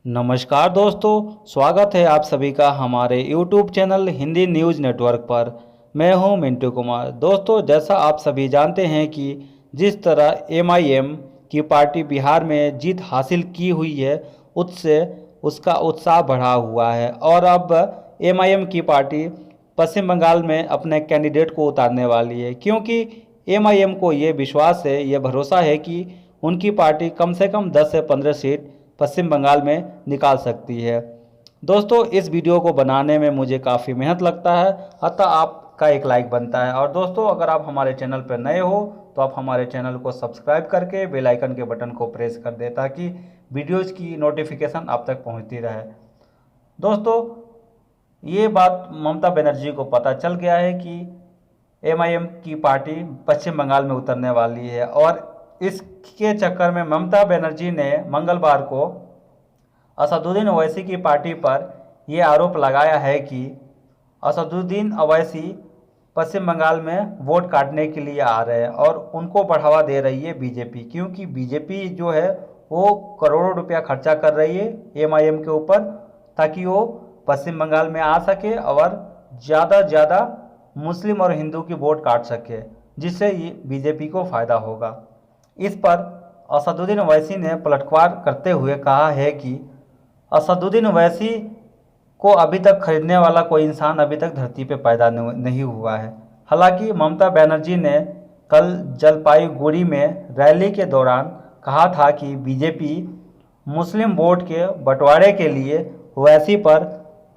नमस्कार दोस्तों, स्वागत है आप सभी का हमारे YouTube channel Hindi news network पर। मैं हूं मिंटू कुमार। दोस्तों, जैसा आप सभी जानते हैं कि जिस तरह MIM की पार्टी बिहार में जीत हासिल की हुई है, उससे उसका उत्साह बढ़ा हुआ है और अब MIM की पार्टी पश्चिम बंगाल में अपने कैंडिडेट को उतारने वाली है, क्योंकि MIM को ये विश्वास है, ये भरोसा है कि उनकी पार्टी कम से कम 10 से 15 सीट पश्चिम बंगाल में निकाल सकती है। दोस्तों, इस वीडियो को बनाने में मुझे काफ़ी मेहनत लगता है, अतः आपका एक लाइक बनता है। और दोस्तों, अगर आप हमारे चैनल पर नए हो तो आप हमारे चैनल को सब्सक्राइब करके बेल आइकन के बटन को प्रेस कर दें ताकि वीडियोज़ की नोटिफिकेशन आप तक पहुंचती रहे। दोस्तों, ये बात ममता बनर्जी को पता चल गया है कि MIM की पार्टी पश्चिम बंगाल में उतरने वाली है और इसके चक्कर में ममता बनर्जी ने मंगलवार को असदुद्दीन ओवैसी की पार्टी पर यह आरोप लगाया है कि असदुद्दीन ओवैसी पश्चिम बंगाल में वोट काटने के लिए आ रहे हैं और उनको बढ़ावा दे रही है बीजेपी, क्योंकि बीजेपी जो है वो करोड़ों रुपया खर्चा कर रही है MIM के ऊपर ताकि वो पश्चिम बंगाल में आ सके और ज़्यादा ज़्यादा मुस्लिम और हिंदू की वोट काट सके, जिससे ये बीजेपी को फ़ायदा होगा। इस पर असदुद्दीन ओवैसी ने पलटवार करते हुए कहा है कि असदुद्दीन ओवैसी को अभी तक खरीदने वाला कोई इंसान अभी तक धरती पर पैदा नहीं हुआ है। हालांकि ममता बनर्जी ने कल जलपाईगुड़ी में रैली के दौरान कहा था कि बीजेपी मुस्लिम वोट के बंटवारे के लिए ओवैसी पर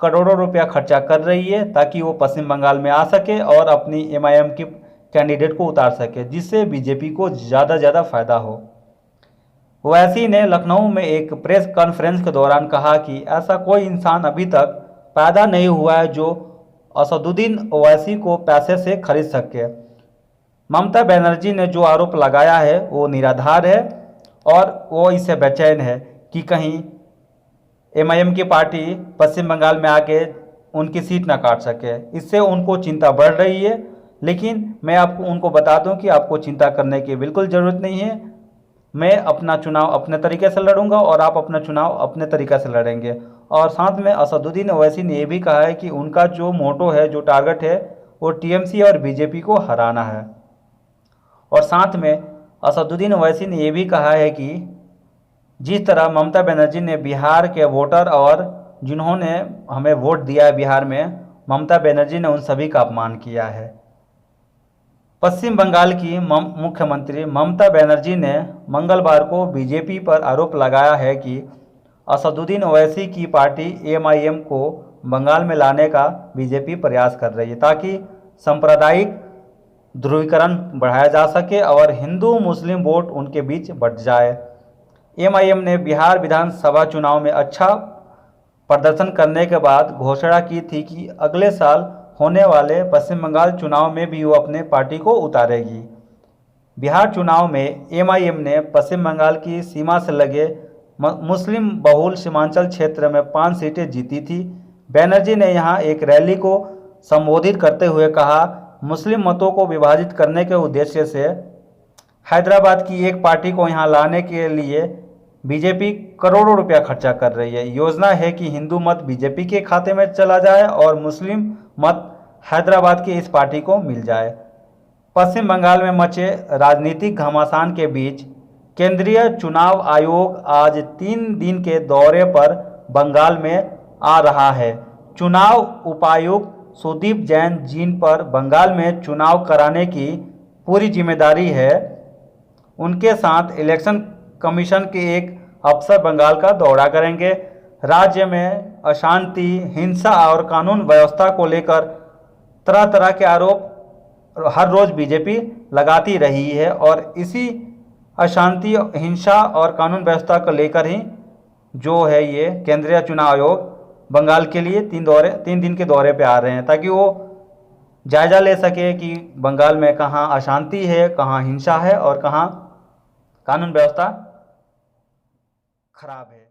करोड़ों रुपया खर्चा कर रही है ताकि वो पश्चिम बंगाल में आ सके और अपनी MIM की कैंडिडेट को उतार सके, जिससे बीजेपी को ज़्यादा फ़ायदा हो। ओवैसी ने लखनऊ में एक प्रेस कॉन्फ्रेंस के दौरान कहा कि ऐसा कोई इंसान अभी तक पैदा नहीं हुआ है जो असदुद्दीन ओवैसी को पैसे से खरीद सके। ममता बनर्जी ने जो आरोप लगाया है वो निराधार है और वो इससे बेचैन है कि कहीं MIM की पार्टी पश्चिम बंगाल में आके उनकी सीट ना काट सके। इससे उनको चिंता बढ़ रही है, लेकिन मैं उनको बता दूं कि आपको चिंता करने की बिल्कुल ज़रूरत नहीं है। मैं अपना चुनाव अपने तरीके से लड़ूंगा और आप अपना चुनाव अपने तरीके से लड़ेंगे। और साथ में असदुद्दीन ओवैसी ने यह भी कहा है कि उनका जो मोटो है, जो टारगेट है, वो TMC और बीजेपी को हराना है। और साथ में असदुद्दीन ओवैसी ने यह भी कहा है कि जिस तरह ममता बनर्जी ने बिहार के वोटर और जिन्होंने हमें वोट दिया है बिहार में, ममता बनर्जी ने उन सभी का अपमान किया है। पश्चिम बंगाल की मुख्यमंत्री ममता बनर्जी ने मंगलवार को बीजेपी पर आरोप लगाया है कि असदुद्दीन ओवैसी की पार्टी MIM को बंगाल में लाने का बीजेपी प्रयास कर रही है ताकि सांप्रदायिक ध्रुवीकरण बढ़ाया जा सके और हिंदू मुस्लिम वोट उनके बीच बढ़ जाए। MIM ने बिहार विधानसभा चुनाव में अच्छा प्रदर्शन करने के बाद घोषणा की थी कि अगले साल होने वाले पश्चिम बंगाल चुनाव में भी वो अपने पार्टी को उतारेगी। बिहार चुनाव में MIM ने पश्चिम बंगाल की सीमा से लगे मुस्लिम बहुल सीमांचल क्षेत्र में 5 सीटें जीती थी। बनर्जी ने यहां एक रैली को संबोधित करते हुए कहा, मुस्लिम मतों को विभाजित करने के उद्देश्य से हैदराबाद की एक पार्टी को यहां लाने के लिए बीजेपी करोड़ों रुपया खर्चा कर रही है। योजना है कि हिंदू मत बीजेपी के खाते में चला जाए और मुस्लिम मत हैदराबाद की इस पार्टी को मिल जाए। पश्चिम बंगाल में मचे राजनीतिक घमासान के बीच केंद्रीय चुनाव आयोग आज 3 दिन के दौरे पर बंगाल में आ रहा है। चुनाव उपायुक्त सुदीप जैन, जिन पर बंगाल में चुनाव कराने की पूरी जिम्मेदारी है, उनके साथ इलेक्शन कमीशन के एक अफसर बंगाल का दौरा करेंगे। राज्य में अशांति, हिंसा और कानून व्यवस्था को लेकर तरह तरह के आरोप हर रोज बीजेपी लगाती रही है और इसी अशांति, हिंसा और कानून व्यवस्था को लेकर ही जो है ये केंद्रीय चुनाव आयोग बंगाल के लिए 3 दिन के दौरे पे आ रहे हैं ताकि वो जायजा ले सके कि बंगाल में कहाँ अशांति है, कहाँ हिंसा है और कहाँ कानून व्यवस्था खराब है।